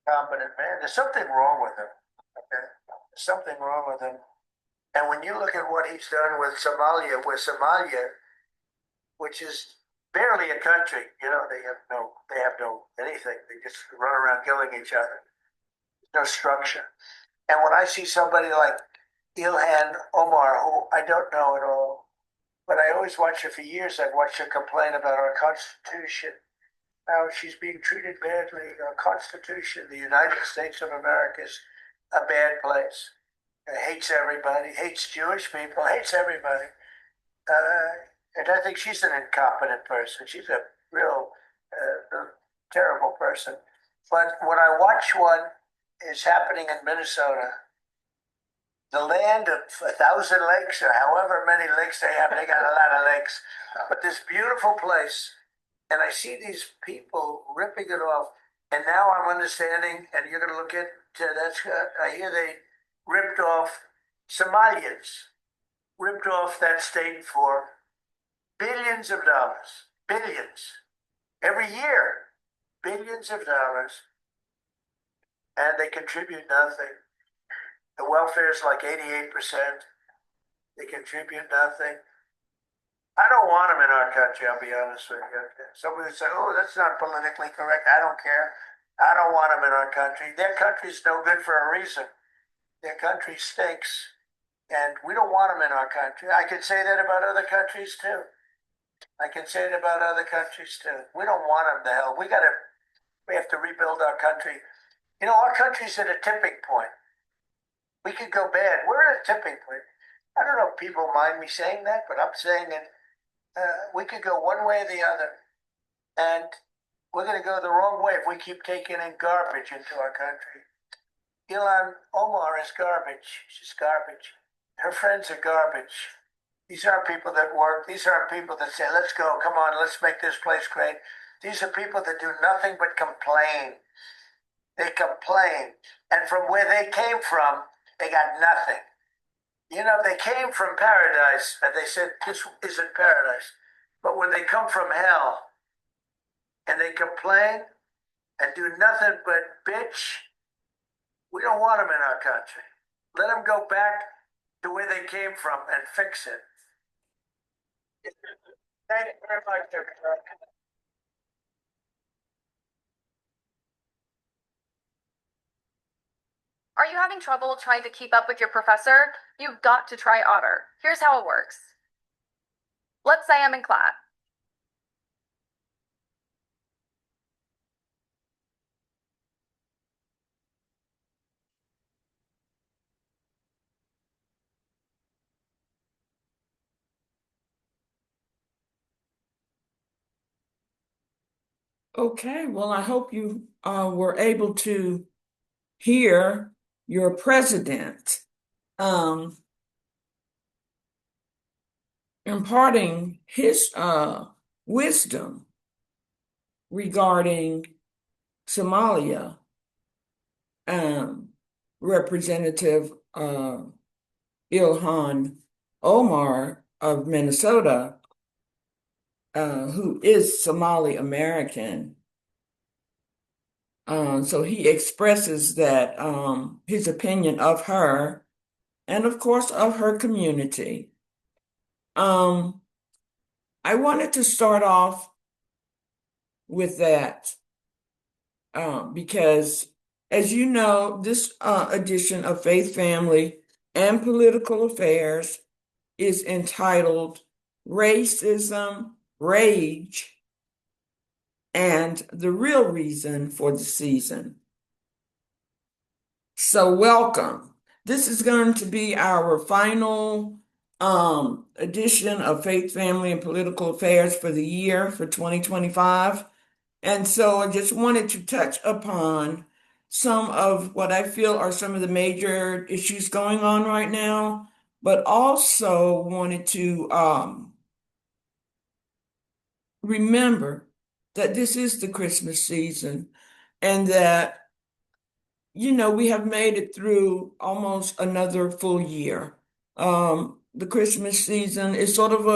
competent man. There's something wrong with him. Okay, there's something wrong with him. And when you look at what he's done with Somalia, which is barely a country, they have no anything. They just run around killing each other. No structure. And when I see somebody like Ilhan Omar, who I don't know at all, but I always watch her for years. I've watched her complain about our Constitution, how she's being treated badly. Our Constitution, the United States of America, is a bad place. It hates everybody, hates Jewish people, hates everybody. And I think she's an incompetent person. She's a real terrible person. But when I watch what is happening in Minnesota, the land of 1,000 lakes or however many lakes they have, they got a lot of lakes, but this beautiful place, and I see these people ripping it off, and now I'm understanding, and you're going to look at I hear they ripped off Somalians, ripped off that state for billions of dollars, billions, every year, billions of dollars, and they contribute nothing. The welfare is like 88%. They contribute nothing. I don't want them in our country, I'll be honest with you. Somebody would say, oh, that's not politically correct. I don't care. I don't want them in our country. Their country's no good for a reason. Their country stinks, and we don't want them in our country. I could say that about other countries too. I can say it about other countries too. We don't want them to hell. We have to rebuild our country. Our country's at a tipping point. We could go bad. We're at a tipping point. I don't know if people mind me saying that, but I'm saying it. We could go one way or the other, and we're going to go the wrong way if we keep taking in garbage into our country. Ilhan Omar is garbage. She's garbage. Her friends are garbage. These aren't people that work. These aren't people that say, let's go, come on, let's make this place great. These are people that do nothing but complain. They complain. And from where they came from, they got nothing. They came from paradise, and they said, this isn't paradise. But when they come from hell, and they complain and do nothing but bitch, we don't want them in our country. Let them go back to where they came from and fix it. Thank you very much, everybody. Are you having trouble trying to keep up with your professor? You've got to try Otter. Here's how it works. Let's say I'm in class. Okay, well, I hope you were able to hear your president imparting his wisdom regarding Somalia. Representative Ilhan Omar of Minnesota, who is Somali American. So he expresses that his opinion of her and, of course, of her community. I wanted to start off with that because, as you know, this edition of Faith, Family, and Political Affairs is entitled Racism, Rage, and the Real Reason for the Season. So welcome. This is going to be our final edition of Faith, Family, and Political Affairs for the year for 2025. And so I just wanted to touch upon some of what I feel are some of the major issues going on right now, but also wanted to remember that this is the Christmas season and that, we have made it through almost another full year. The Christmas season is sort of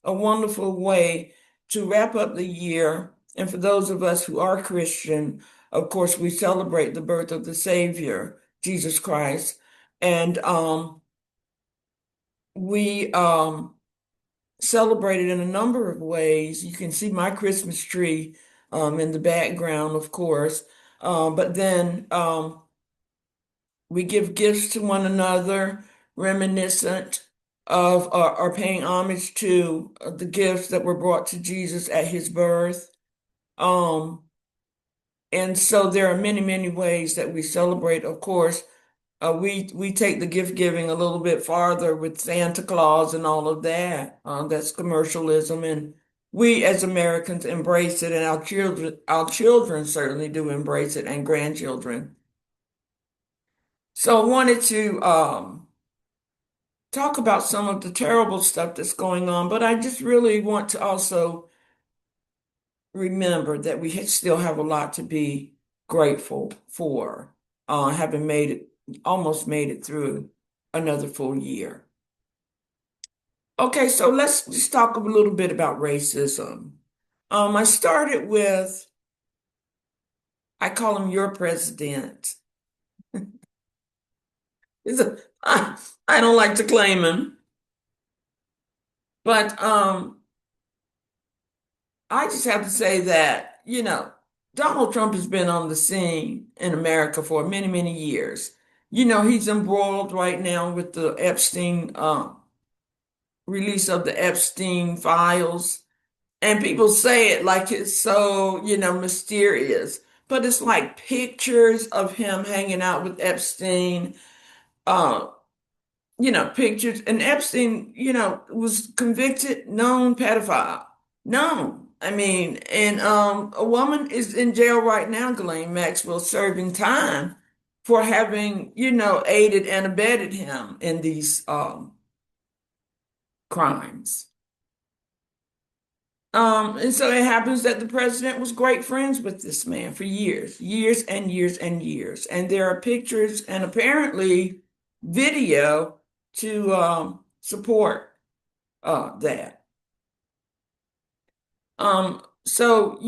a wonderful way to wrap up the year. And for those of us who are Christian, of course, we celebrate the birth of the Savior, Jesus Christ. And we celebrate it in a number of ways. You can see my Christmas tree in the background, of course. But then we give gifts to one another, reminiscent of or paying homage to the gifts that were brought to Jesus at his birth. Um, and so there are many, many ways that we celebrate. Of course, we take the gift giving a little bit farther with Santa Claus and all of that. That's commercialism, and we as Americans embrace it, and our children certainly do embrace it, and grandchildren. So I wanted to talk about some of the terrible stuff that's going on, but I just really want to also remember that we still have a lot to be grateful for, having almost made it through another full year. Okay, so let's just talk a little bit about racism. I started with, I call him your president. I don't like to claim him, but I just have to say that, Donald Trump has been on the scene in America for many, many years. He's embroiled right now with the Epstein, release of the Epstein files. And people say it like it's so, mysterious. But it's like pictures of him hanging out with Epstein, uh, pictures. And Epstein, was convicted, known pedophile. Known. I mean, and a woman is in jail right now, Ghislaine Maxwell, serving time for having, aided and abetted him in these crimes. And so it happens that the president was great friends with this man for years, years and years and years. And there are pictures and apparently video to support that. So,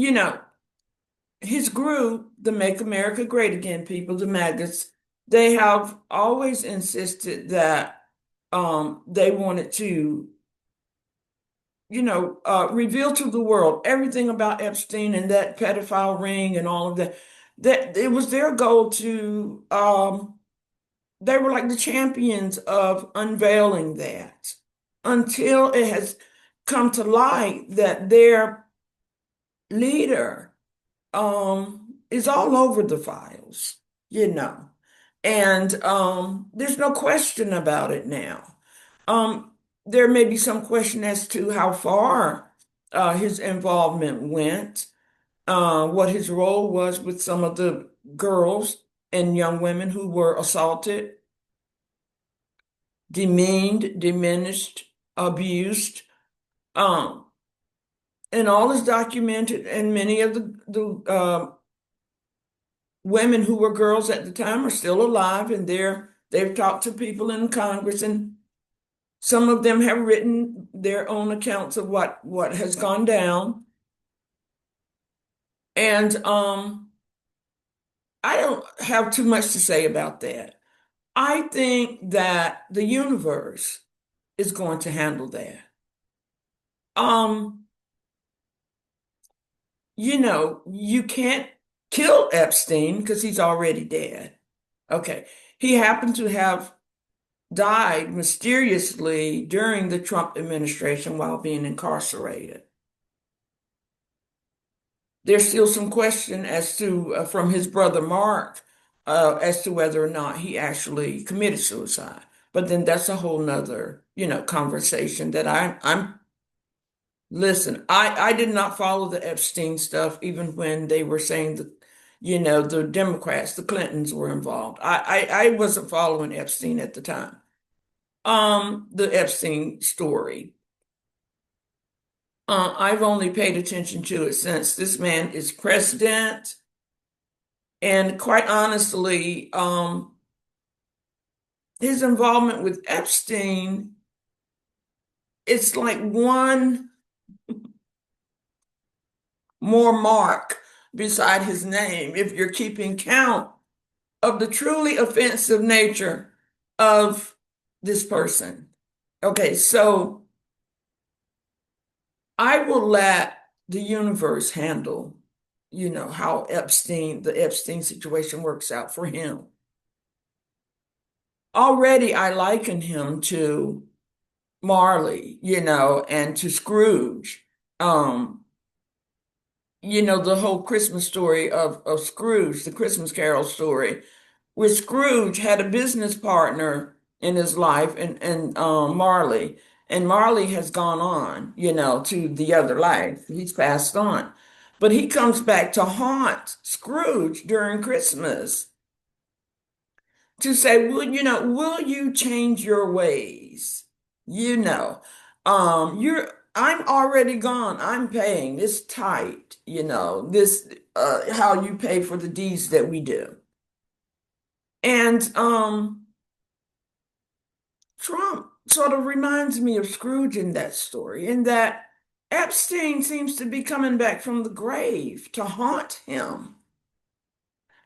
his group, the Make America Great Again people, the MAGAs, they have always insisted that they wanted to reveal to the world everything about Epstein and that pedophile ring and all of that. That it was their goal to, they were like the champions of unveiling that until it has come to light that their leader, is all over the files, and, there's no question about it now. There may be some question as to how far his involvement went, what his role was with some of the girls and young women who were assaulted, demeaned, diminished, abused. Um, and all is documented, and many of the women who were girls at the time are still alive, and they've talked to people in Congress, and some of them have written their own accounts of what has gone down. And I don't have too much to say about that. I think that the universe is going to handle that. Um, you can't kill Epstein because he's already dead. Okay. He happened to have died mysteriously during the Trump administration while being incarcerated. There's still some question as to, from his brother Mark, as to whether or not he actually committed suicide. But then that's a whole nother, conversation that listen, I did not follow the Epstein stuff, even when they were saying that, the Democrats, the Clintons were involved. I wasn't following Epstein at the time. The Epstein story. I've only paid attention to it since this man is president. And quite honestly, his involvement with Epstein, it's like one more mark beside his name if you're keeping count of the truly offensive nature of this person. Okay, so I will let the universe handle, how the Epstein situation works out for him. Already I liken him to Marley, and to Scrooge. The whole Christmas story of Scrooge, the Christmas Carol story, where Scrooge had a business partner in his life and Marley. And Marley has gone on, to the other life. He's passed on. But he comes back to haunt Scrooge during Christmas to say, will you change your ways? You know, I'm already gone. I'm paying this tight, this, how you pay for the deeds that we do. And, Trump sort of reminds me of Scrooge in that story, in that Epstein seems to be coming back from the grave to haunt him.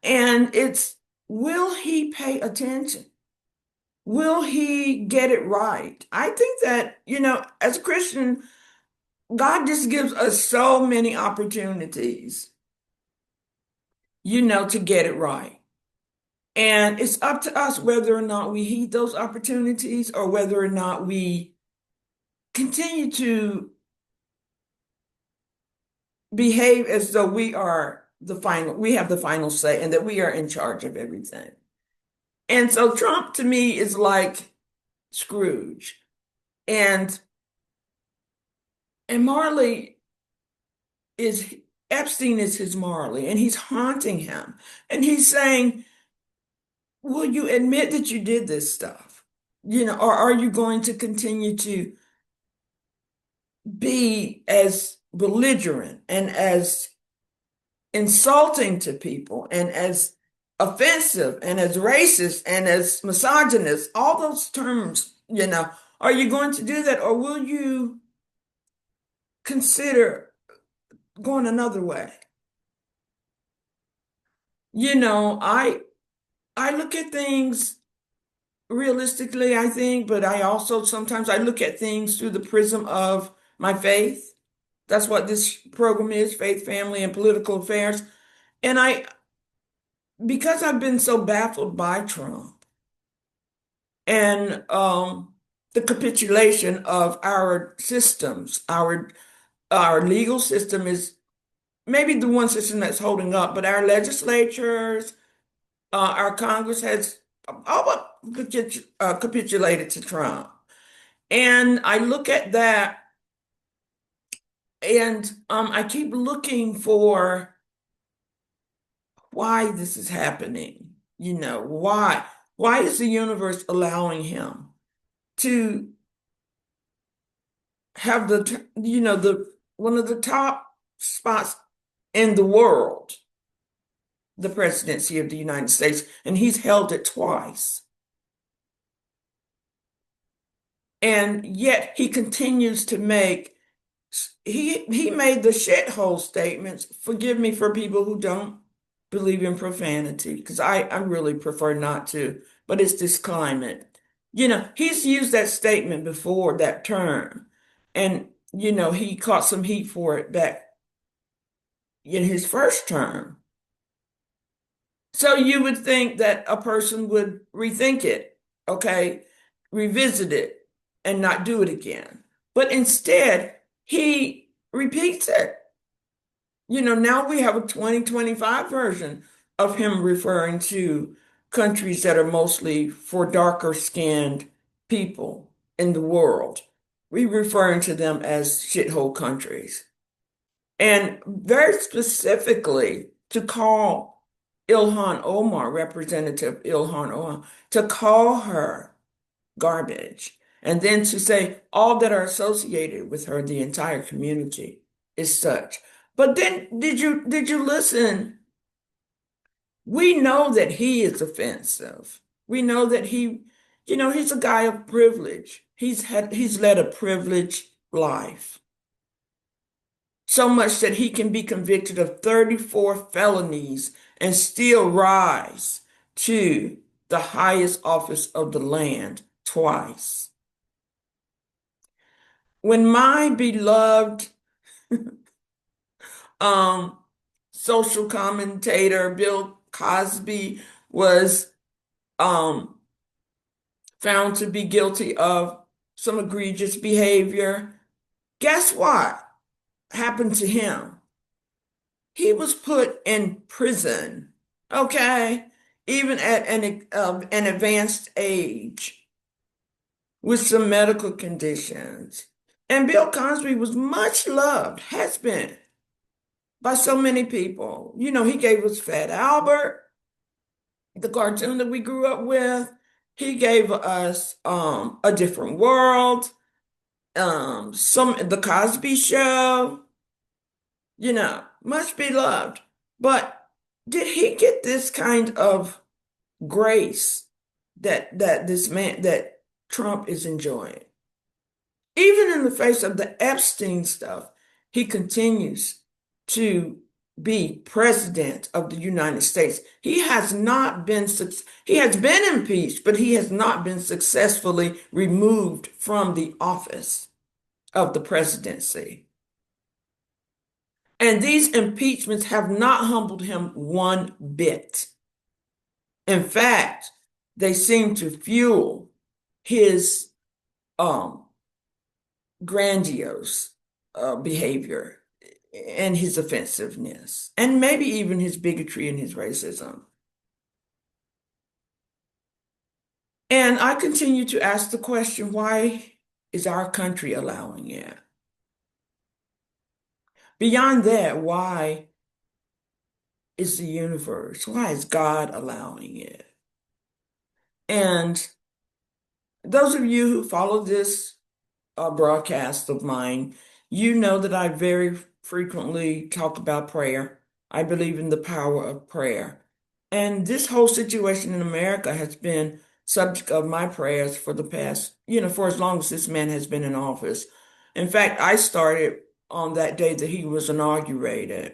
And will he pay attention? Will he get it right? I think that, as a Christian, God just gives us so many opportunities, to get it right. And it's up to us whether or not we heed those opportunities or whether or not we continue to behave as though we have the final say and that we are in charge of everything. And so Trump to me is like Scrooge. And Epstein is his Marley, and he's haunting him. And he's saying, will you admit that you did this stuff? Or are you going to continue to be as belligerent and as insulting to people and as offensive and as racist and as misogynist, all those terms, are you going to do that, or will you consider going another way? I look at things realistically, I think, but I also sometimes I look at things through the prism of my faith. That's what this program is, Faith, Family, and Political Affairs. And because I've been so baffled by Trump and the capitulation of our systems, our legal system is maybe the one system that's holding up, but our legislatures, our Congress has all but capitulated to Trump. And I look at that and I keep looking for why this is happening. Why? Why is the universe allowing him to have the one of the top spots in the world, the presidency of the United States, and he's held it twice. And yet he continues to he made the shithole statements. Forgive me for people who don't believe in profanity, because I really prefer not to, but it's this climate. He's used that statement before, that term, and he caught some heat for it back in his first term. So you would think that a person would rethink it, okay, revisit it, and not do it again. But instead, he repeats it. Now we have a 2025 version of him referring to countries that are mostly for darker skinned people in the world. We're referring to them as shithole countries. And very specifically to call Ilhan Omar, Representative Ilhan Omar, to call her garbage. And then to say all that are associated with her, the entire community, is such. But then did you listen? We know that he is offensive. We know that he's a guy of privilege. He's led a privileged life. so much that he can be convicted of 34 felonies and still rise to the highest office of the land twice. When my beloved um, social commentator Bill Cosby was um, found to be guilty of some egregious behavior, guess what happened to him? He was put in prison, okay, even at an advanced age with some medical conditions. And Bill Cosby was much loved, has been, by so many people. You know, he gave us Fat Albert, the cartoon that we grew up with. He gave us A Different World, The Cosby Show, you know, much beloved. But did he get this kind of grace that Trump is enjoying? Even in the face of the Epstein stuff, he continues to be president of the United States. He has been impeached, but he has not been successfully removed from the office of the presidency. And these impeachments have not humbled him one bit. In fact, they seem to fuel his um, grandiose behavior and his offensiveness, and maybe even his bigotry and his racism. And I continue to ask the question, why is our country allowing it? Beyond that, why is the universe, why is God allowing it? And those of you who follow this broadcast of mine, you know that I very frequently talk about prayer. I believe in the power of prayer. And this whole situation in America has been subject of my prayers for the past, for as long as this man has been in office. In fact, I started on that day that he was inaugurated,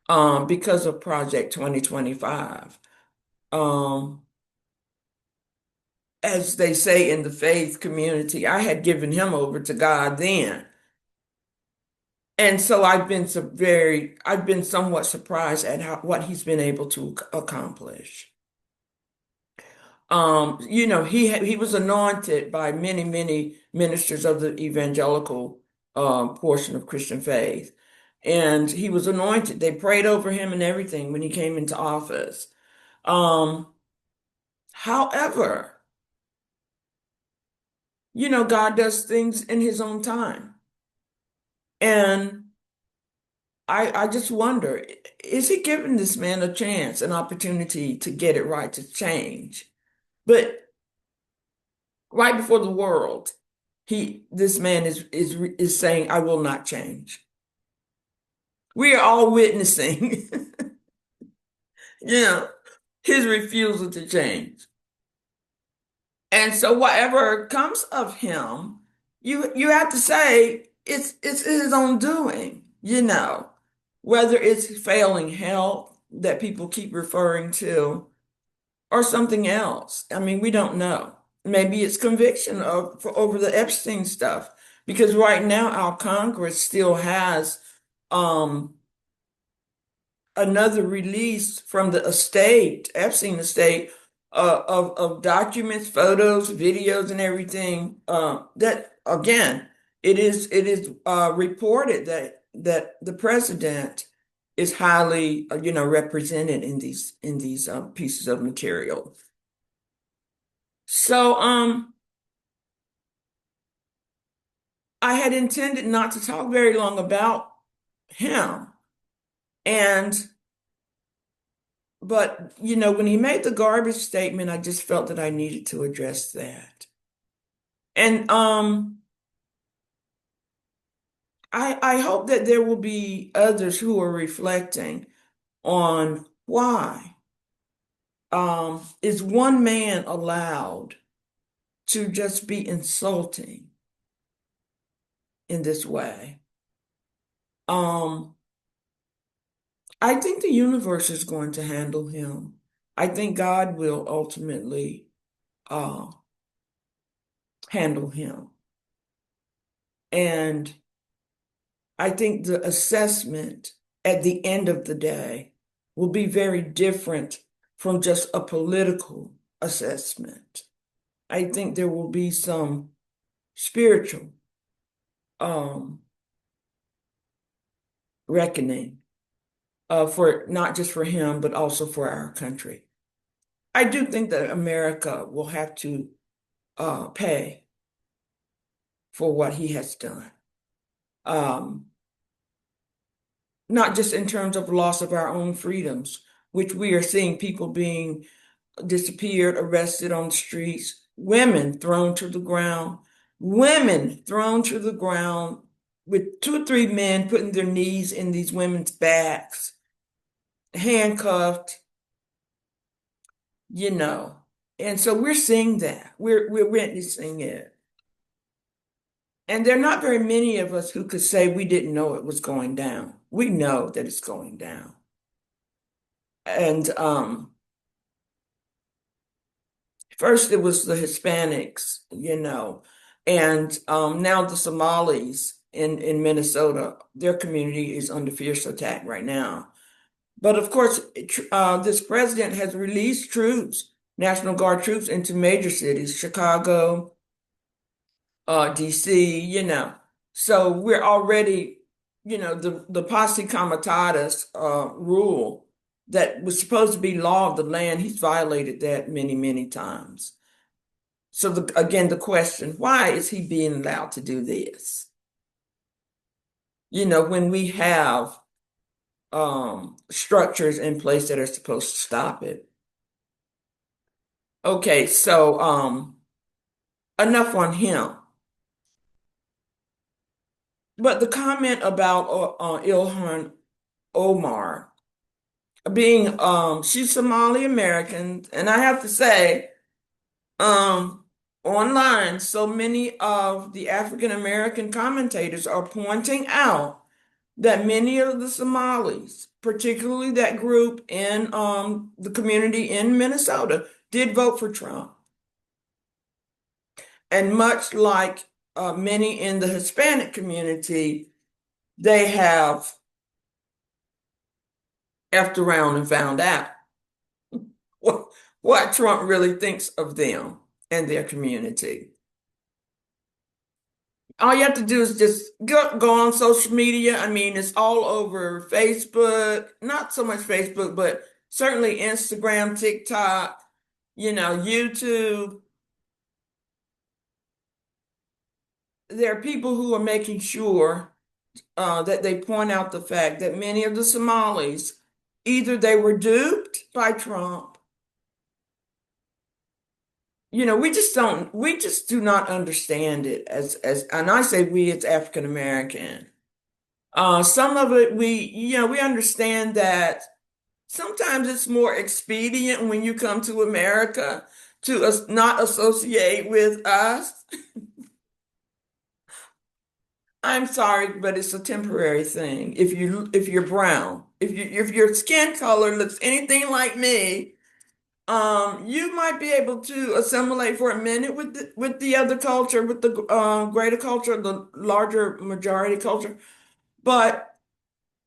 because of Project 2025. As they say in the faith community, I had given him over to God then. And so I've been somewhat surprised at what he's been able to accomplish. He was anointed by many, many ministers of the evangelical portion of Christian faith. And he was anointed. They prayed over him and everything when he came into office. However, God does things in his own time. And I just wonder, is he giving this man a chance, an opportunity to get it right, to change? But right before the world, this man is saying, I will not change. We are all witnessing, his refusal to change. And so whatever comes of him, you have to say it's his own doing, whether it's failing health that people keep referring to or something else. I mean, we don't know. Maybe it's conviction over the Epstein stuff, because right now our Congress still has another release from the Epstein estate, of documents, photos, videos, and everything. That again, it is reported that the president is highly, represented in these pieces of material. So I had intended not to talk very long about him, but when he made the garbage statement, I just felt that I needed to address that. And I hope that there will be others who are reflecting on why is one man allowed to just be insulting in this way? Um, I think the universe is going to handle him. I think God will ultimately uh, handle him. And I think the assessment at the end of the day will be very different from just a political assessment. I think there will be some spiritual um, reckoning for not just for him, but also for our country. I do think that America will have to pay for what he has done. Um, Not just in terms of loss of our own freedoms, which we are seeing people being disappeared, arrested on the streets, women thrown to the ground with two or three men putting their knees in these women's backs, handcuffed, you know. And so we're seeing that. We're witnessing it. And there are not very many of us who could say we didn't know it was going down. We know that it's going down. And first it was the Hispanics, and now the Somalis in Minnesota, their community is under fierce attack right now. But of course, this president has released troops, National Guard troops, into major cities, Chicago, DC, So we're already, the posse comitatus rule that was supposed to be law of the land, he's violated that many, many times. So again, the question, why is he being allowed to do this? When we have structures in place that are supposed to stop it. Okay, so enough on him. But the comment about Ilhan Omar being she's Somali American, and I have to say, online, so many of the African American commentators are pointing out that many of the Somalis, particularly that group in the community in Minnesota, did vote for Trump. And much like many in the Hispanic community, they have effed around and found out what Trump really thinks of them and their community. All you have to do is just go on social media. I mean, it's all over Facebook, not so much Facebook, but certainly Instagram, TikTok, YouTube. There are people who are making sure that they point out the fact that many of the Somalis, either they were duped by Trump. We just do not understand it and I say we, it's African American. Some of it we understand that sometimes it's more expedient when you come to America to not associate with us. I'm sorry, but it's a temporary thing. If you're brown, if your skin color looks anything like me, you might be able to assimilate for a minute with the other culture, with the greater culture, the larger majority culture, but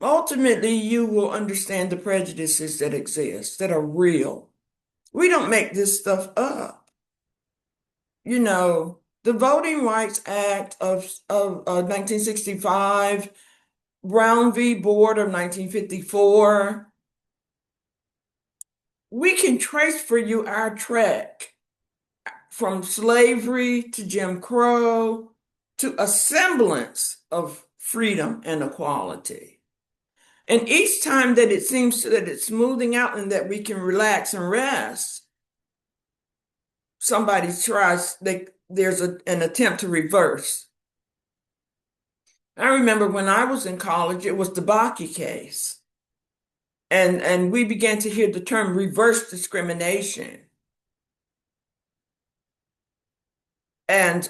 ultimately you will understand the prejudices that exist, that are real. We don't make this stuff up. The Voting Rights Act of 1965, Brown v. Board of 1954. We can trace for you our trek from slavery to Jim Crow to a semblance of freedom and equality. And each time that it seems that it's smoothing out and that we can relax and rest, somebody tries, there's an attempt to reverse. I remember when I was in college, it was the Bakke case. And we began to hear the term reverse discrimination. And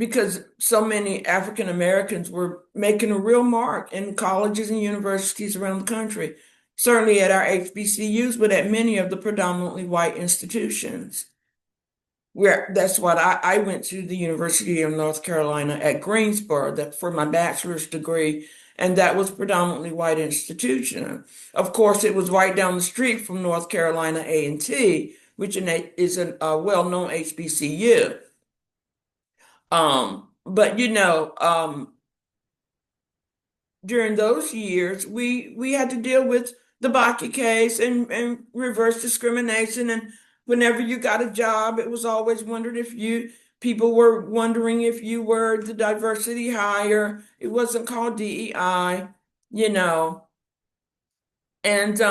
because so many African Americans were making a real mark in colleges and universities around the country, certainly at our HBCUs, but at many of the predominantly white institutions. Where that's what I went to the University of North Carolina at Greensboro that for my bachelor's degree, and that was predominantly white institution. Of course, it was right down the street from North Carolina A&T, which is a well-known HBCU. But during those years, we had to deal with the Bakke case and reverse discrimination. And whenever you got a job, it was always wondered if people were wondering if you were the diversity hire. It wasn't called DEI, you know, and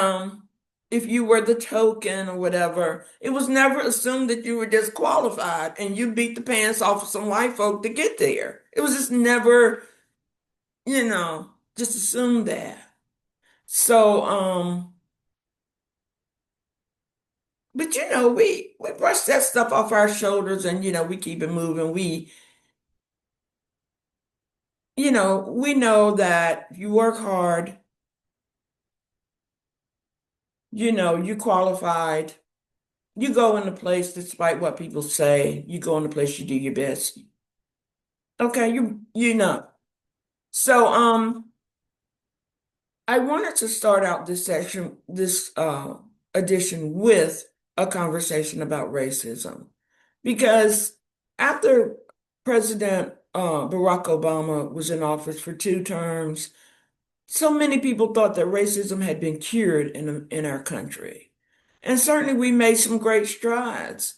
if you were the token or whatever, it was never assumed that you were disqualified and you beat the pants off of some white folk to get there. It was just never, just assume that. So, but we brush that stuff off our shoulders and we keep it moving. We know that if you work hard, you qualified, you go in the place despite what people say, you go in the place, you do your best. Okay, you know. So, I wanted to start out this edition with a conversation about racism because after President Barack Obama was in office for 2 terms, so many people thought that racism had been cured in our country. And certainly we made some great strides,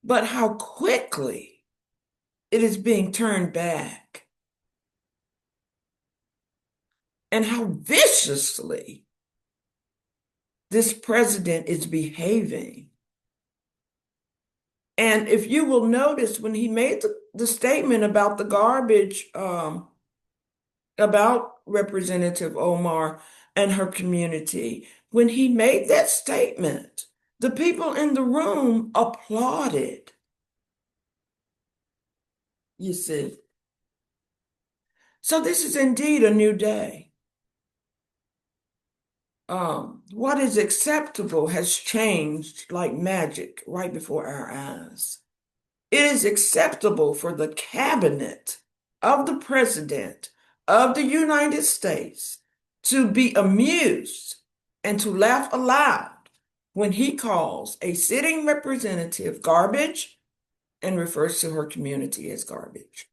but how quickly it is being turned back and how viciously this president is behaving. And if you will notice, when he made the statement about the garbage, about Representative Omar and her community, when he made that statement, the people in the room applauded. You see. So this is indeed a new day. What is acceptable has changed like magic right before our eyes. It is acceptable for the cabinet of the President of the United States to be amused and to laugh aloud when he calls a sitting representative garbage and refers to her community as garbage.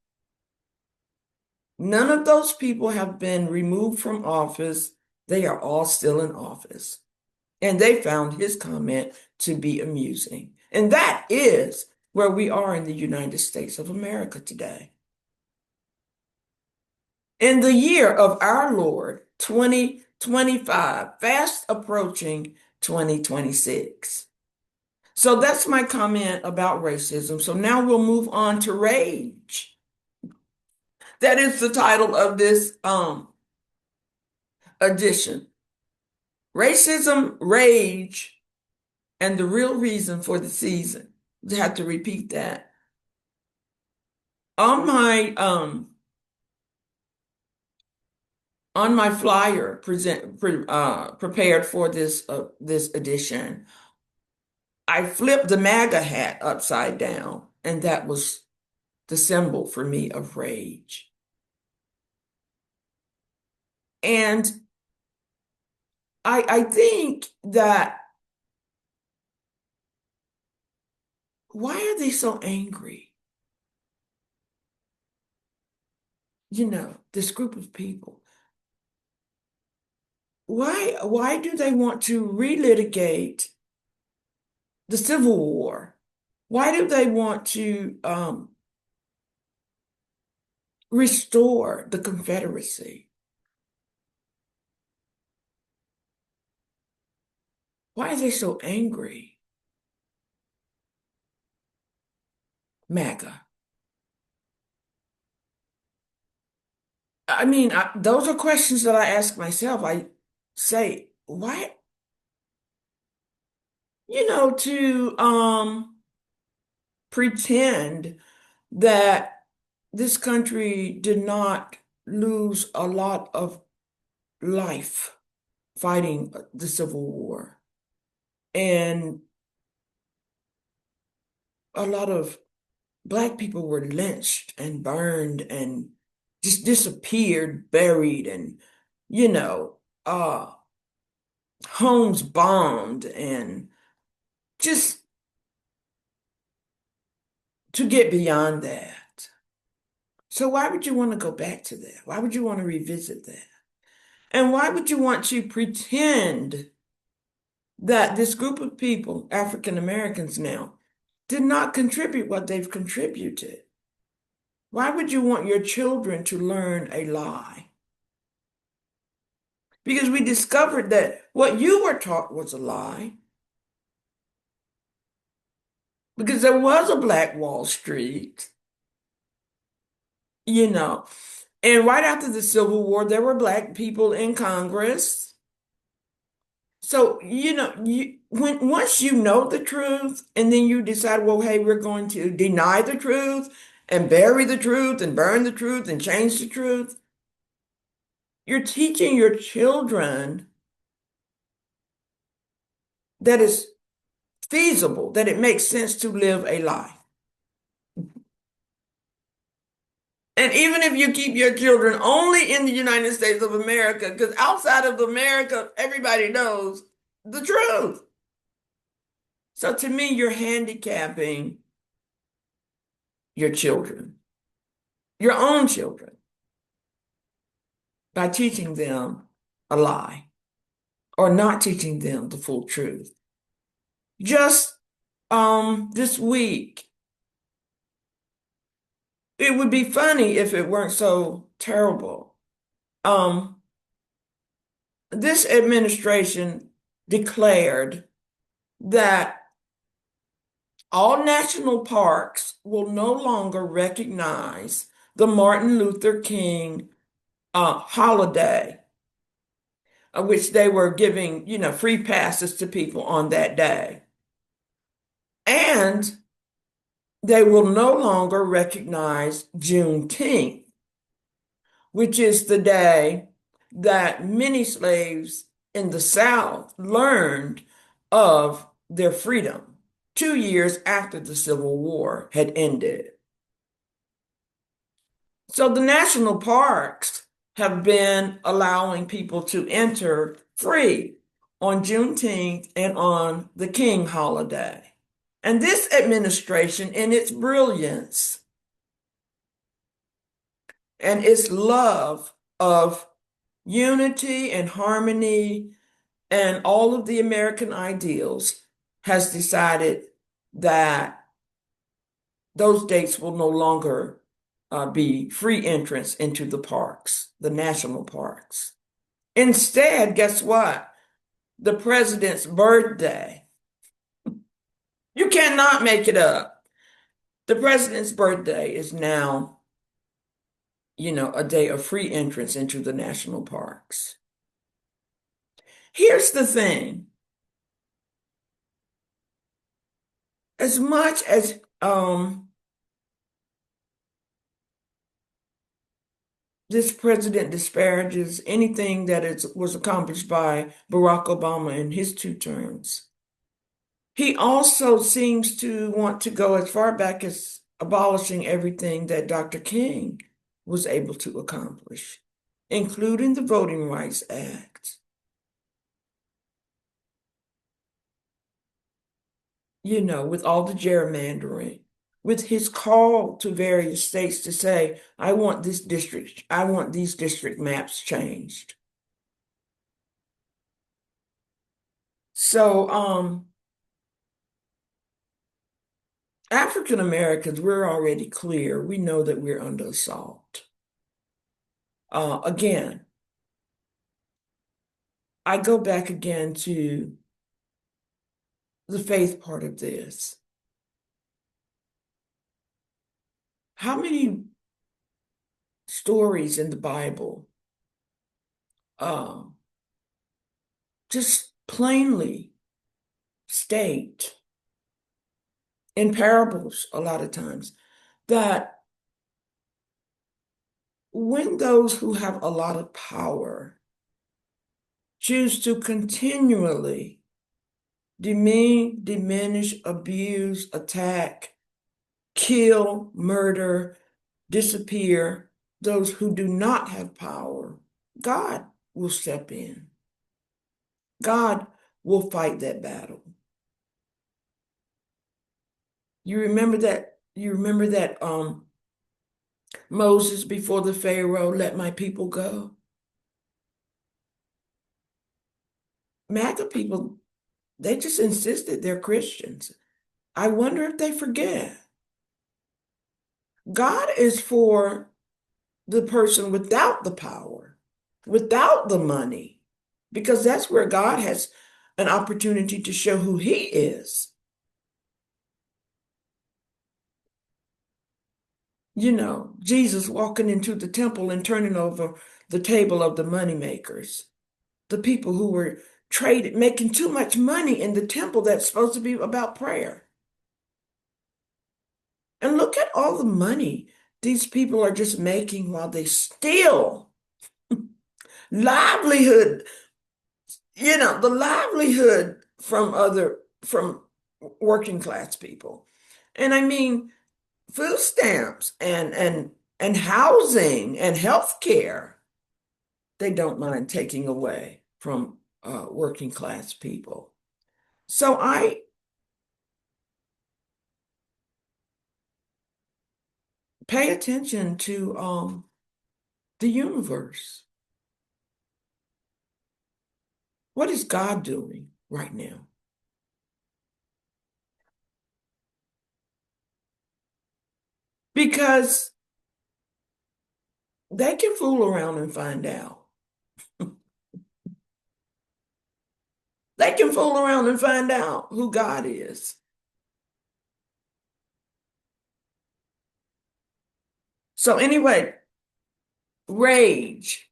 None of those people have been removed from office. They are all still in office. And they found his comment to be amusing. And that is where we are in the United States of America today. In the year of our Lord, 2025, fast approaching 2026. So that's my comment about racism. So now we'll move on to rage. That is the title of this edition. Racism, rage, and the real reason for the season. I have to repeat that. On my flyer prepared for this edition, I flipped the MAGA hat upside down, and that was the symbol for me of rage. And I think that why are they so angry? This group of people. Why do they want to relitigate the Civil War? Why do they want to restore the Confederacy? Why are they so angry? MAGA. I mean, those are questions that I ask myself. I say, why? To pretend that this country did not lose a lot of life fighting the Civil War. And a lot of Black people were lynched and burned and just disappeared, buried, and, you know, homes bombed, and just to get beyond that. So why would you want to go back to that? Why would you want to revisit that? And why would you want to pretend that this group of people, African Americans now, did not contribute what they've contributed? Why would you want your children to learn a lie? Because we discovered that what you were taught was a lie. Because there was a Black Wall Street, you know. And right after the Civil War, there were Black people in Congress. So, once you know the truth, and then you decide, well, hey, we're going to deny the truth and bury the truth and burn the truth and change the truth, you're teaching your children that it's feasible, that it makes sense to live a lie. And even if you keep your children only in the United States of America, because outside of America, everybody knows the truth. So to me, you're handicapping your children, your own children, by teaching them a lie or not teaching them the full truth. Just this week, it would be funny if it weren't so terrible. This administration declared that all national parks will no longer recognize the Martin Luther King holiday, which they were giving, free passes to people on that day. And they will no longer recognize Juneteenth, which is the day that many slaves in the South learned of their freedom 2 years after the Civil War had ended. So the national parks have been allowing people to enter free on Juneteenth and on the King holiday. And this administration, in its brilliance and its love of unity and harmony and all of the American ideals, has decided that those dates will no longer be free entrance into the parks, the national parks. Instead, guess what? The president's birthday. You cannot make it up. The president's birthday is now, a day of free entrance into the national parks. Here's the thing. As much as this president disparages anything that was accomplished by Barack Obama in his 2 terms, he also seems to want to go as far back as abolishing everything that Dr. King was able to accomplish, including the Voting Rights Act. With all the gerrymandering, with his call to various states to say, I want these district maps changed. So, African Americans, we're already clear. We know that we're under assault. Again, I go back again to the faith part of this. How many stories in the Bible just plainly state, in parables a lot of times, that when those who have a lot of power choose to continually demean, diminish, abuse, attack, kill, murder, disappear those who do not have power, God will step in. God will fight that battle. You remember that Moses before the Pharaoh, let my people go. MAGA people, they just insisted they're Christians. I wonder if they forget. God is for the person without the power, without the money, because that's where God has an opportunity to show who he is. Jesus walking into the temple and turning over the table of the moneymakers, the people who were trading, making too much money in the temple that's supposed to be about prayer. And look at all the money these people are just making while they steal livelihood, the livelihood from working class people. And I mean, food stamps and housing and health care, they don't mind taking away from working class people. So I pay attention to the universe. What is God doing right now? Because they can fool around and find out. They can fool around and find out who God is. So anyway, rage.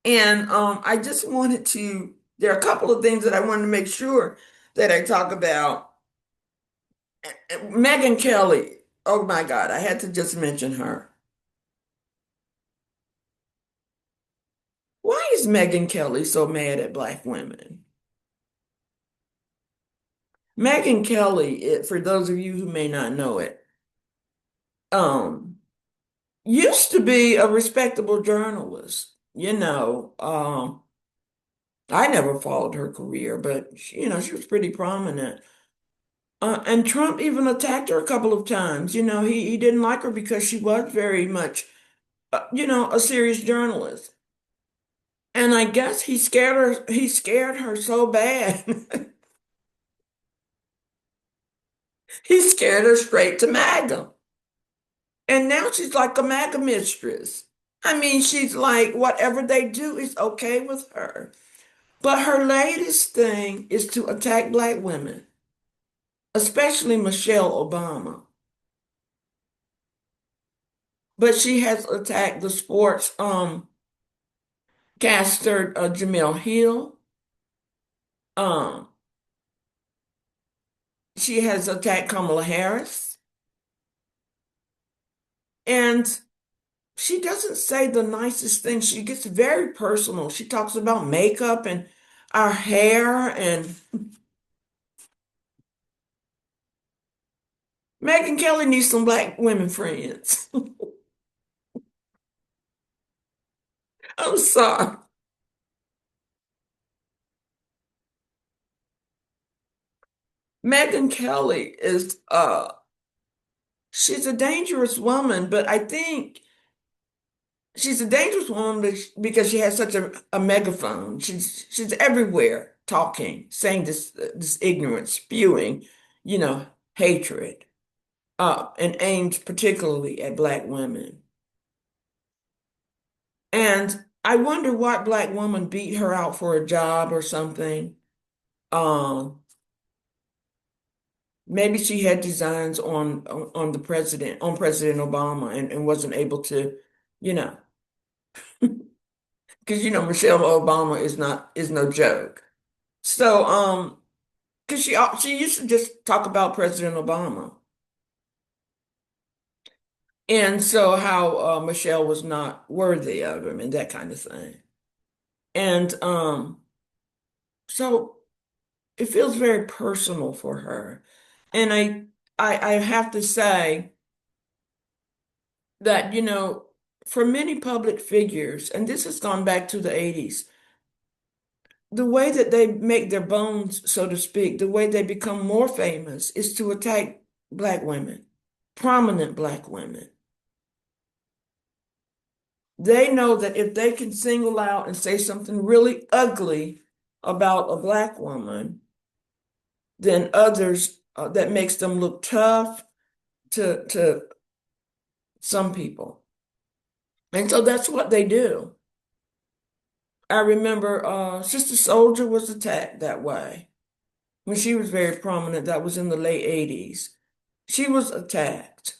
And I just wanted to, there are a couple of things that I wanted to make sure that I talk about. Megyn Kelly, oh my God, I had to just mention her. Why is Megyn Kelly so mad at Black women? Megyn Kelly, for those of you who may not know it, um, used to be a respectable journalist. I never followed her career, but she was pretty prominent. And Trump even attacked her a couple of times. He didn't like her because she was very much, a serious journalist. And I guess he scared her so bad. He scared her straight to MAGA. And now she's like a MAGA mistress. I mean, she's like, whatever they do is okay with her. But her latest thing is to attack Black women, especially Michelle Obama. But she has attacked the sports caster Jemele Hill. Um, she has attacked Kamala Harris. And she doesn't say the nicest things. She gets very personal. She talks about makeup and our hair. And Megyn Kelly needs some Black women friends. I'm sorry. Megyn Kelly is she's a dangerous woman, but I think she's a dangerous woman because she has such a megaphone. She's everywhere talking, saying this ignorance, spewing, you know, hatred, and aimed particularly at Black women. And I wonder what Black woman beat her out for a job or something. Um, Maybe she had designs on the president, on President Obama, and wasn't able to, you know, because Michelle Obama is no joke. So because she used to just talk about President Obama. And so how Michelle was not worthy of him and that kind of thing. And so it feels very personal for her. And I have to say that, for many public figures, and this has gone back to the 80s, the way that they make their bones, so to speak, the way they become more famous is to attack Black women, prominent Black women. They know that if they can single out and say something really ugly about a Black woman, then others, that makes them look tough to some people. And so that's what they do. I remember Sister Soldier was attacked that way when she was very prominent. That was in the late 80s. She was attacked,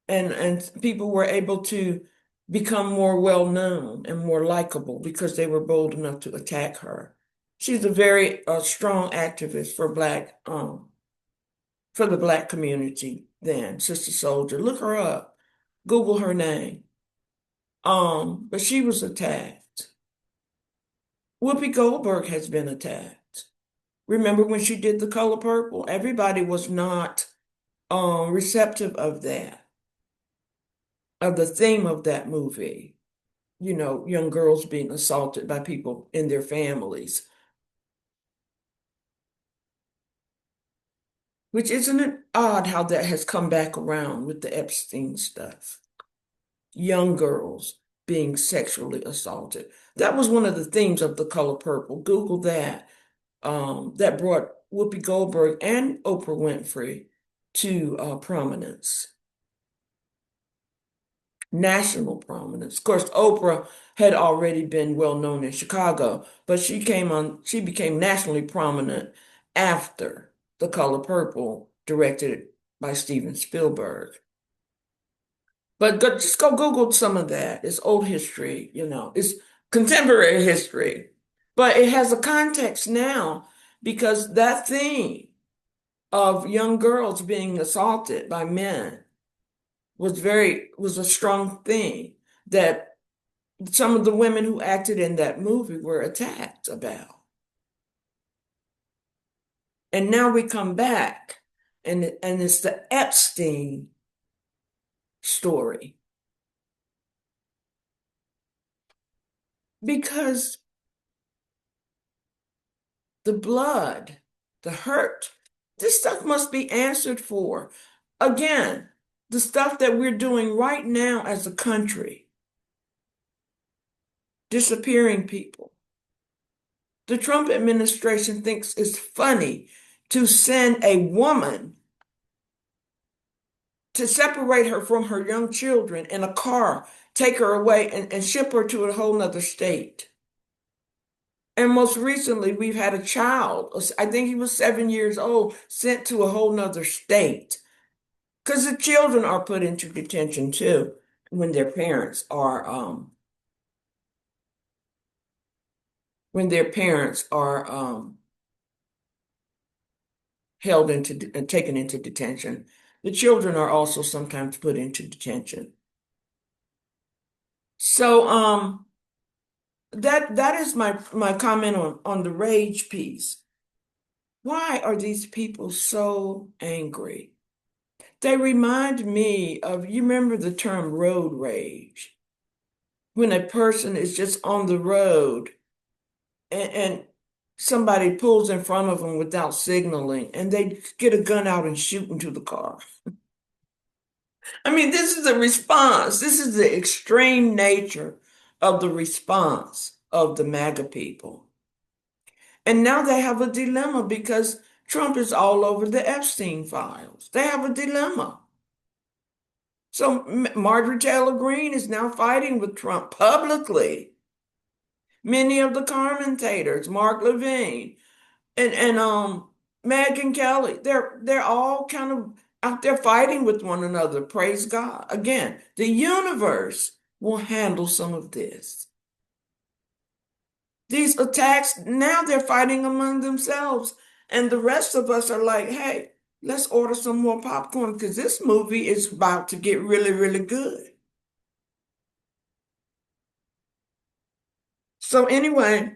and people were able to become more well known and more likable because they were bold enough to attack her. She's a very strong activist for the Black community. Then Sister Soldier, look her up, Google her name. But she was attacked. Whoopi Goldberg has been attacked. Remember when she did The Color Purple? Everybody was not receptive of that, of the theme of that movie. Young girls being assaulted by people in their families. Which isn't it odd how that has come back around with the Epstein stuff? Young girls being sexually assaulted. That was one of the themes of The Color Purple. Google that. That brought Whoopi Goldberg and Oprah Winfrey to prominence, national prominence. Of course, Oprah had already been well known in Chicago, but she became nationally prominent after The Color Purple, directed by Steven Spielberg. But just go Google some of that. It's old history, it's contemporary history. But it has a context now because that theme of young girls being assaulted by men was a strong thing that some of the women who acted in that movie were attacked about. And now we come back and it's the Epstein story. Because the blood, the hurt, this stuff must be answered for. Again, the stuff that we're doing right now as a country, disappearing people. The Trump administration thinks it's funny to send a woman to separate her from her young children in a car, take her away and ship her to a whole nother state. And most recently, we've had a child, I think he was 7 years old, sent to a whole nother state. Because the children are put into detention too when their parents are held into and taken into detention. The children are also sometimes put into detention. So that is my comment on the rage piece. Why are these people so angry? They remind me of, you remember the term road rage? When a person is just on the road and somebody pulls in front of them without signaling and they get a gun out and shoot into the car. I mean, this is a response. This is the extreme nature of the response of the MAGA people. And now they have a dilemma because Trump is all over the Epstein files. They have a dilemma. So Marjorie Taylor Greene is now fighting with Trump publicly. Many of the commentators, Mark Levine and Megyn Kelly, they're all kind of out there fighting with one another. Praise God. Again, the universe will handle some of this. These attacks, now they're fighting among themselves. And the rest of us are like, hey, let's order some more popcorn because this movie is about to get really, really good. So anyway,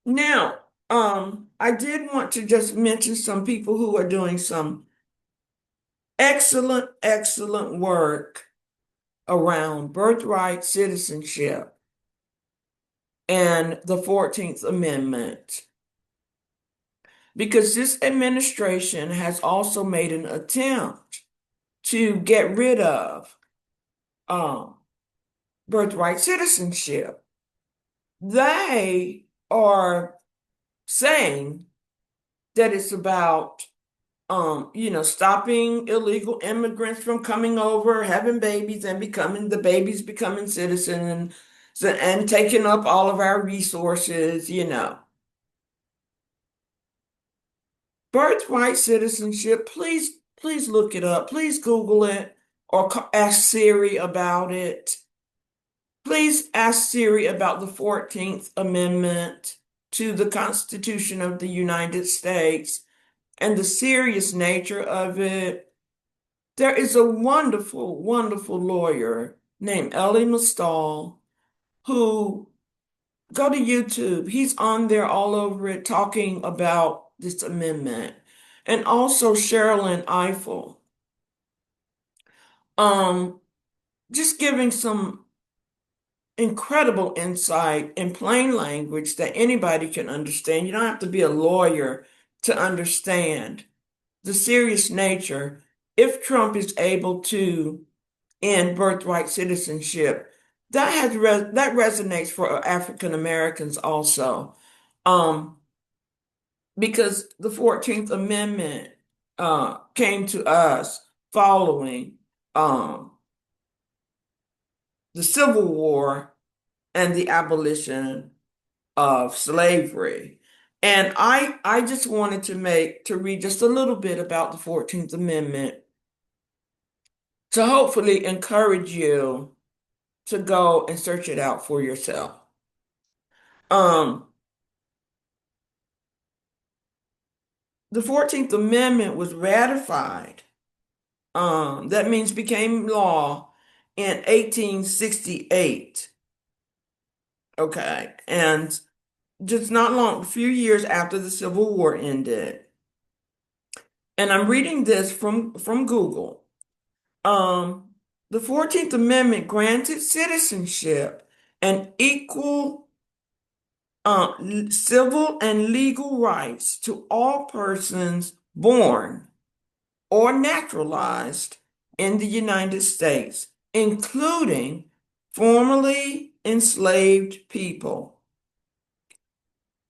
now, I did want to just mention some people who are doing some excellent, excellent work around birthright citizenship and the 14th Amendment. Because this administration has also made an attempt to get rid of um, birthright citizenship. They are saying that it's about stopping illegal immigrants from coming over, having babies, and becoming citizens and taking up all of our resources. Birthright citizenship, please look it up. Please Google it or ask Siri about it. Please ask Siri about the 14th Amendment to the Constitution of the United States and the serious nature of it. There is a wonderful, wonderful lawyer named Elie Mystal who, go to YouTube. He's on there all over it talking about this amendment. And also Sherilyn Ifill. Just giving some incredible insight in plain language that anybody can understand. You don't have to be a lawyer to understand the serious nature. If Trump is able to end birthright citizenship, that resonates for African Americans also, because the 14th Amendment came to us following the Civil War and the abolition of slavery. And I just wanted to read just a little bit about the 14th Amendment to hopefully encourage you to go and search it out for yourself. The 14th Amendment was ratified, that means became law in 1868. Okay, and just not long, a few years after the Civil War ended. And I'm reading this from Google. The 14th Amendment granted citizenship and equal civil and legal rights to all persons born or naturalized in the United States, including formerly enslaved people.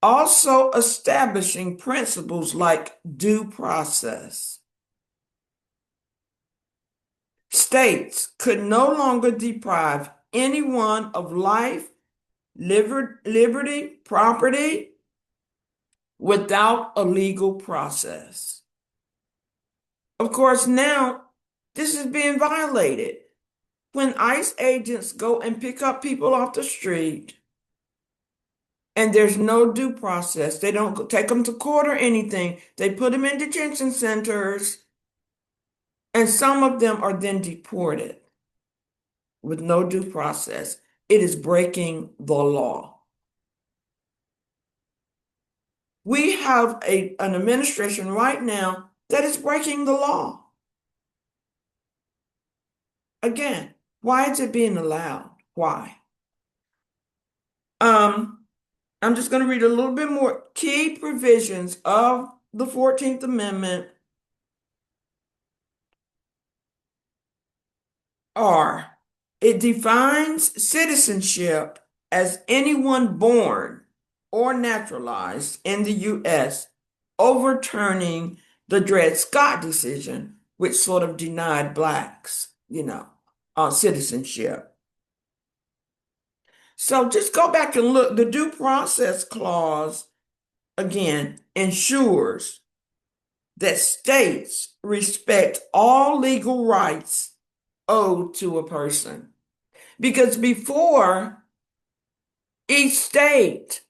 Also establishing principles like due process. States could no longer deprive anyone of life, liberty, property without a legal process. Of course, now this is being violated. When ICE agents go and pick up people off the street and there's no due process, they don't take them to court or anything, they put them in detention centers, and some of them are then deported with no due process. It is breaking the law. We have an administration right now that is breaking the law. Again, why is it being allowed? Why? I'm just going to read a little bit more. Key provisions of the 14th Amendment are: it defines citizenship as anyone born or naturalized in the U.S., overturning the Dred Scott decision, which sort of denied blacks, citizenship. So just go back and look. The due process clause, again, ensures that states respect all legal rights owed to a person. Because before, each state,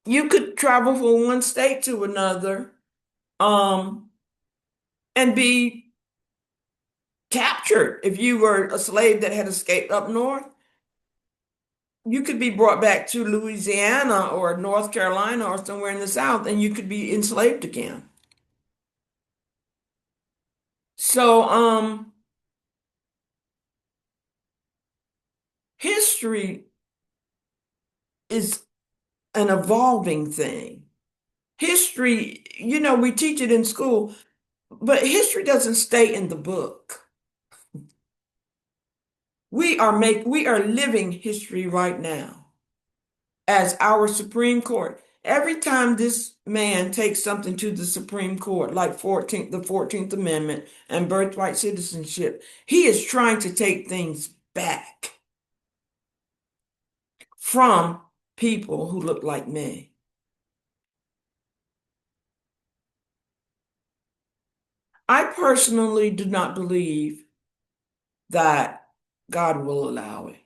you could travel from one state to another um, and be captured. If you were a slave that had escaped up north, you could be brought back to Louisiana or North Carolina or somewhere in the South, and you could be enslaved again. So, history is an evolving thing. History, we teach it in school, but history doesn't stay in the book. We are living history right now as our Supreme Court. Every time this man takes something to the Supreme Court, like the 14th Amendment and birthright citizenship, he is trying to take things back from people who look like me. I personally do not believe that God will allow it.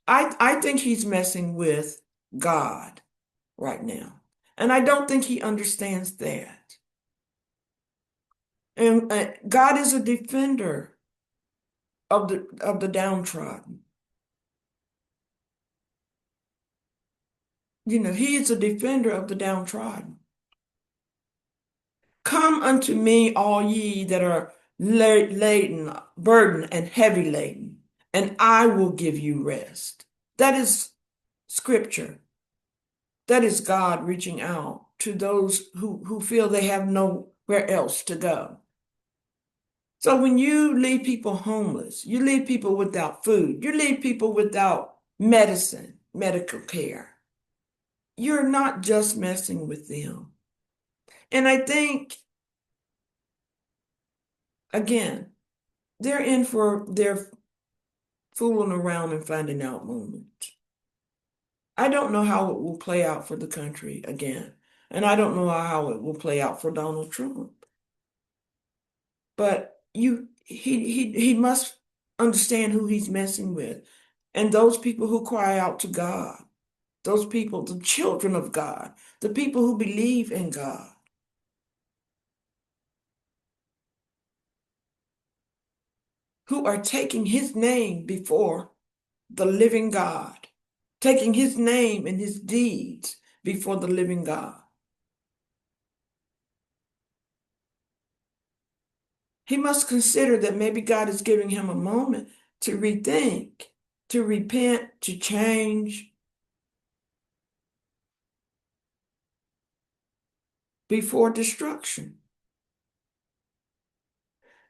I think he's messing with God right now. And I don't think he understands that. And God is a defender of the downtrodden. He is a defender of the downtrodden. Come unto me, all ye that are laden, burdened, and heavy laden, and I will give you rest. That is scripture. That is God reaching out to those who feel they have nowhere else to go. So when you leave people homeless, you leave people without food, you leave people without medicine, medical care, you're not just messing with them. And I think, again, they're in for their fooling around and finding out moment. I don't know how it will play out for the country again. And I don't know how it will play out for Donald Trump. But he must understand who he's messing with. And those people who cry out to God, those people, the children of God, the people who believe in God, who are taking his name before the living God, taking his name and his deeds before the living God. He must consider that maybe God is giving him a moment to rethink, to repent, to change before destruction.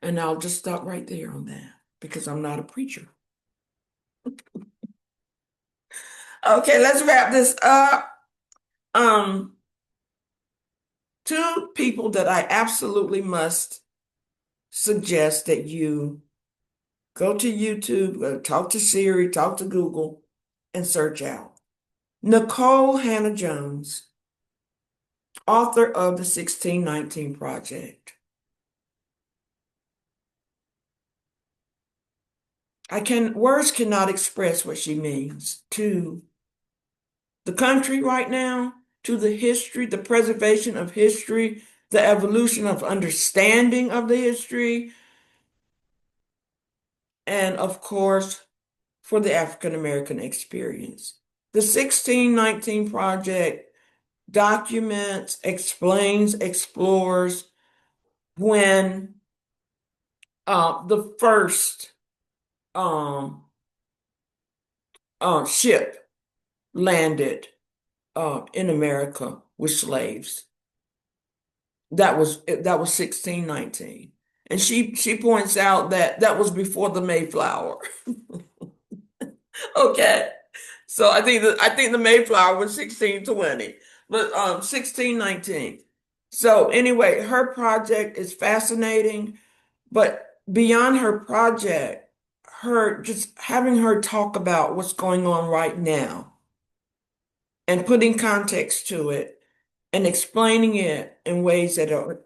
And I'll just stop right there on that because I'm not a preacher. Okay, let's wrap this up. Um, Two people that I absolutely must suggest that you go to YouTube, talk to Siri, talk to Google, and search out. Nikole Hannah-Jones, author of the 1619 Project. Words cannot express what she means to the country right now, to the history, the preservation of history, the evolution of understanding of the history, and of course, for the African American experience. The 1619 Project documents, explains, explores when the first um, ship landed in America with slaves. That was 1619, and she points out that that was before the Mayflower. Okay, so I think the Mayflower was 1620, but 1619. So anyway, her project is fascinating, but beyond her project, her just having her talk about what's going on right now and putting context to it and explaining it in ways that are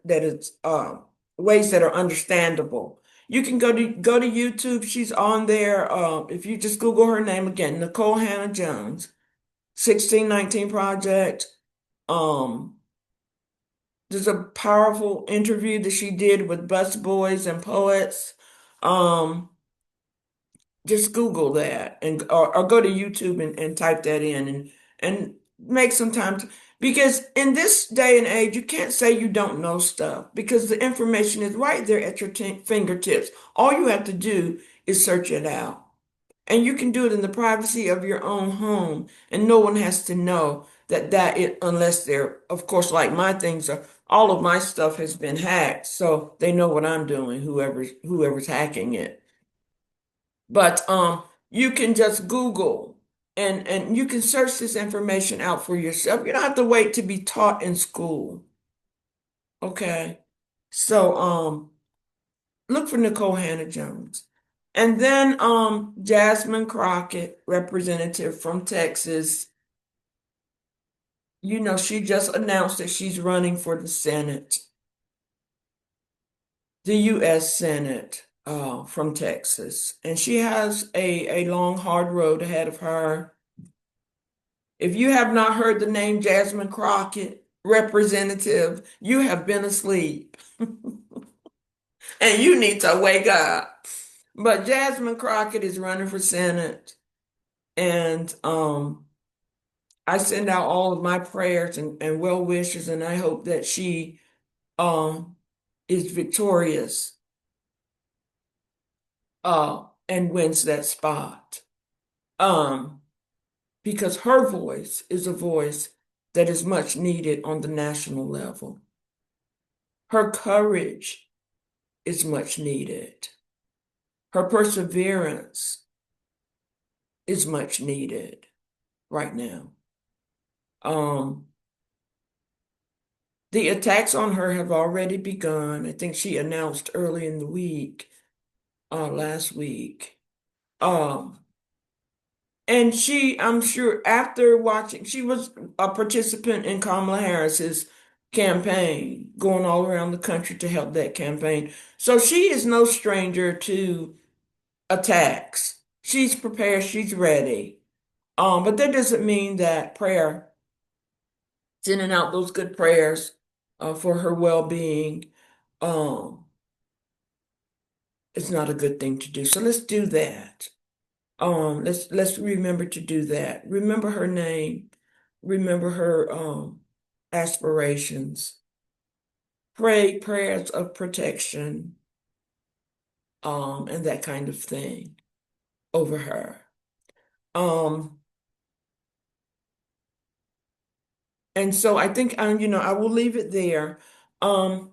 understandable. You can go to YouTube. She's on there. If you just Google her name again, Nikole Hannah-Jones, 1619 Project. Um, there's a powerful interview that she did with busboys and poets. Um, just Google that and or go to YouTube and type that in and make some time because in this day and age you can't say you don't know stuff because the information is right there at your fingertips. All you have to do is search it out. And you can do it in the privacy of your own home, and no one has to know that it unless they're, of course, like my things are, all of my stuff has been hacked, so they know what I'm doing, whoever's hacking it. But you can just Google and you can search this information out for yourself. You don't have to wait to be taught in school. Okay. So look for Nicole Hannah Jones. And then Jasmine Crockett, representative from Texas. You know, she just announced that she's running for the Senate, the U.S. Senate, from Texas. And she has a long, hard road ahead of her. If you have not heard the name Jasmine Crockett, representative, you have been asleep and you need to wake up. But Jasmine Crockett is running for Senate, and I send out all of my prayers and well wishes, and I hope that she um, is victorious and wins that spot. Um, because her voice is a voice that is much needed on the national level. Her courage is much needed. Her perseverance is much needed right now. Um, the attacks on her have already begun. I think she announced early in the week, last week. Um, and I'm sure after watching, she was a participant in Kamala Harris's campaign, going all around the country to help that campaign. So she is no stranger to attacks. She's prepared, she's ready. But that doesn't mean that prayer, sending out those good prayers for her well-being, um, is not a good thing to do. So let's do that. Let's remember to do that. Remember her name. Remember her aspirations. Pray prayers of protection, and that kind of thing over her. Um, and so I think I will leave it there. Um,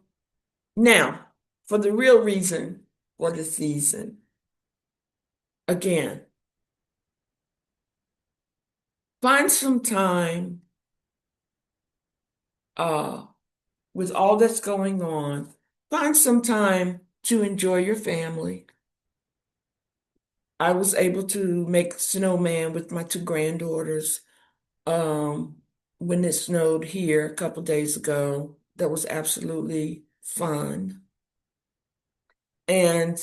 Now, for the real reason for the season, again, find some time uh, with all that's going on, find some time to enjoy your family. I was able to make snowman with my two granddaughters um, when it snowed here a couple days ago. That was absolutely fun. And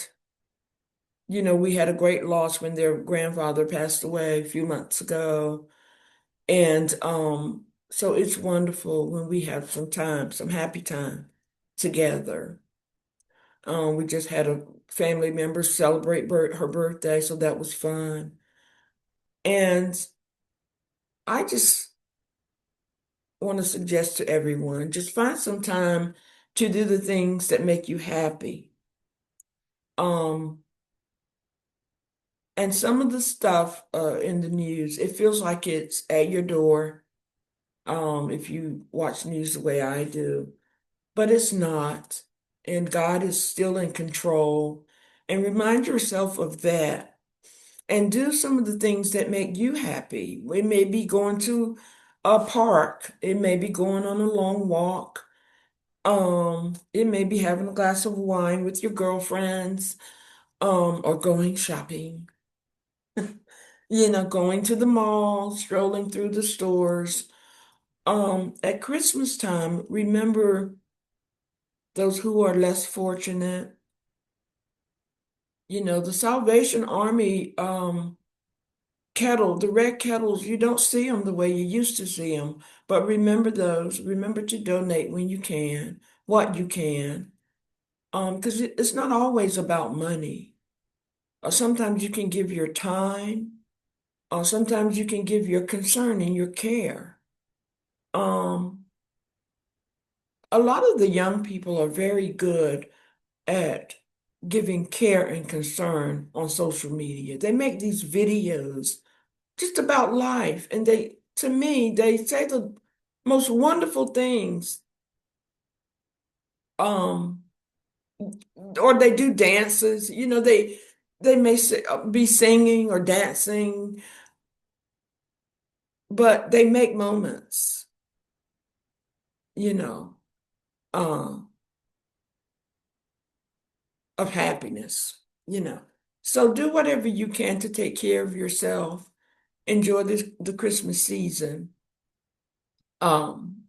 we had a great loss when their grandfather passed away a few months ago. And so it's wonderful when we have some time, some happy time together. We just had a family member celebrate her birthday, so that was fun. And I just want to suggest to everyone, just find some time to do the things that make you happy. Um, and some of the stuff in the news, it feels like it's at your door, if you watch news the way I do. But it's not. And God is still in control. And remind yourself of that. And do some of the things that make you happy. It may be going to a park. It may be going on a long walk. It may be having a glass of wine with your girlfriends, or going shopping. Going to the mall, strolling through the stores. At Christmas time, remember those who are less fortunate. The Salvation Army kettle, the red kettles, you don't see them the way you used to see them. But remember those. Remember to donate when you can, what you can. Because it's not always about money. Or sometimes you can give your time, or sometimes you can give your concern and your care. Um, a lot of the young people are very good at giving care and concern on social media. They make these videos just about life, and to me, they say the most wonderful things. Um, or they do dances. They may be singing or dancing, but they make moments, you know, um, of happiness, you know. So do whatever you can to take care of yourself. Enjoy the Christmas season. Um,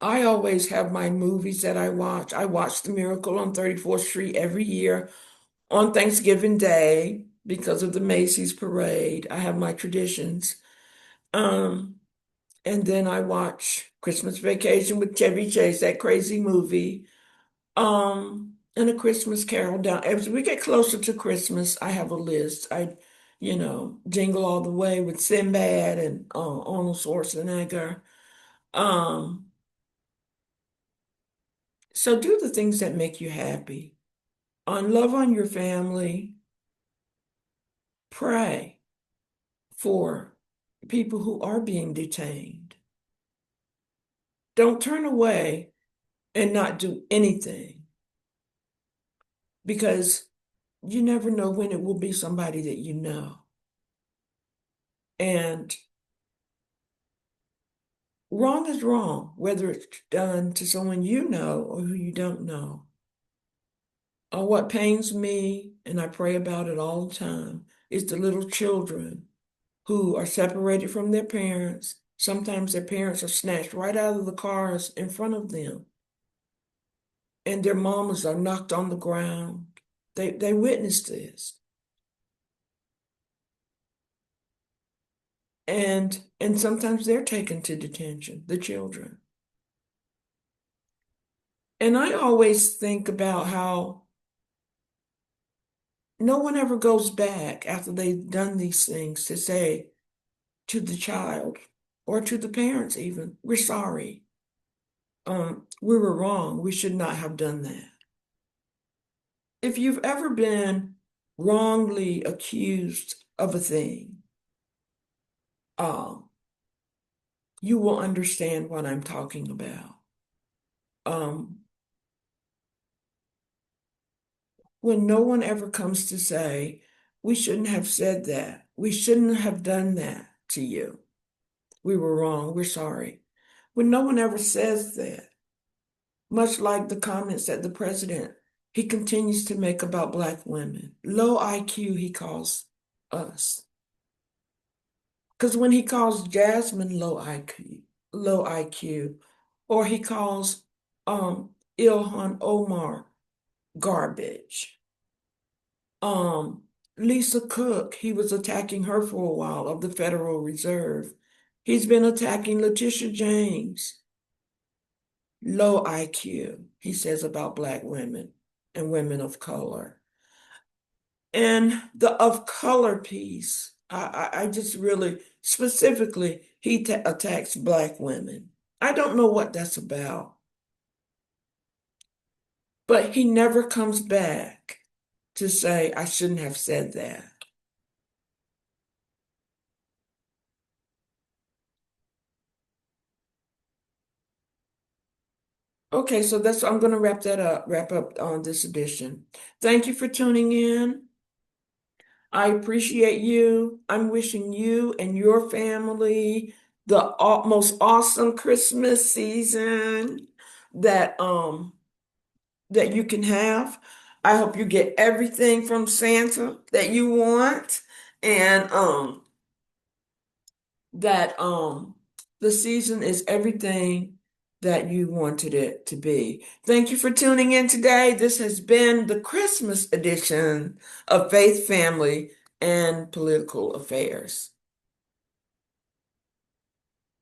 I always have my movies that I watch. I watch The Miracle on 34th Street every year on Thanksgiving Day because of the Macy's parade. I have my traditions. Um, and then I watch Christmas Vacation with Chevy Chase, that crazy movie. And A Christmas Carol down. As we get closer to Christmas, I have a list. Jingle All the Way with Sinbad and Arnold Schwarzenegger. Um, so do the things that make you happy. Love on your family. Pray for people who are being detained. Don't turn away and not do anything because you never know when it will be somebody that you know. And wrong is wrong, whether it's done to someone you know or who you don't know. What pains me, and I pray about it all the time, is the little children who are separated from their parents. Sometimes their parents are snatched right out of the cars in front of them, and their mamas are knocked on the ground. They witnessed this. And sometimes they're taken to detention, the children. And I always think about how no one ever goes back after they've done these things to say to the child or to the parents even, we're sorry. We were wrong. We should not have done that. If you've ever been wrongly accused of a thing, um, you will understand what I'm talking about. Um, when no one ever comes to say, we shouldn't have said that, we shouldn't have done that to you, we were wrong, we're sorry. When no one ever says that, much like the comments that the president, he continues to make about Black women, low IQ, he calls us. Because when he calls Jasmine low IQ, or he calls Ilhan Omar garbage. Lisa Cook, he was attacking her for a while of the Federal Reserve. He's been attacking Letitia James. Low IQ, he says about Black women and women of color. And the of color piece, I just really, specifically, he attacks Black women. I don't know what that's about. But he never comes back to say, I shouldn't have said that. Okay, so I'm going to wrap up on this edition. Thank you for tuning in. I appreciate you. I'm wishing you and your family the most awesome Christmas season that that you can have. I hope you get everything from Santa that you want, and that the season is everything that you wanted it to be. Thank you for tuning in today. This has been the Christmas edition of Faith Family and political affairs.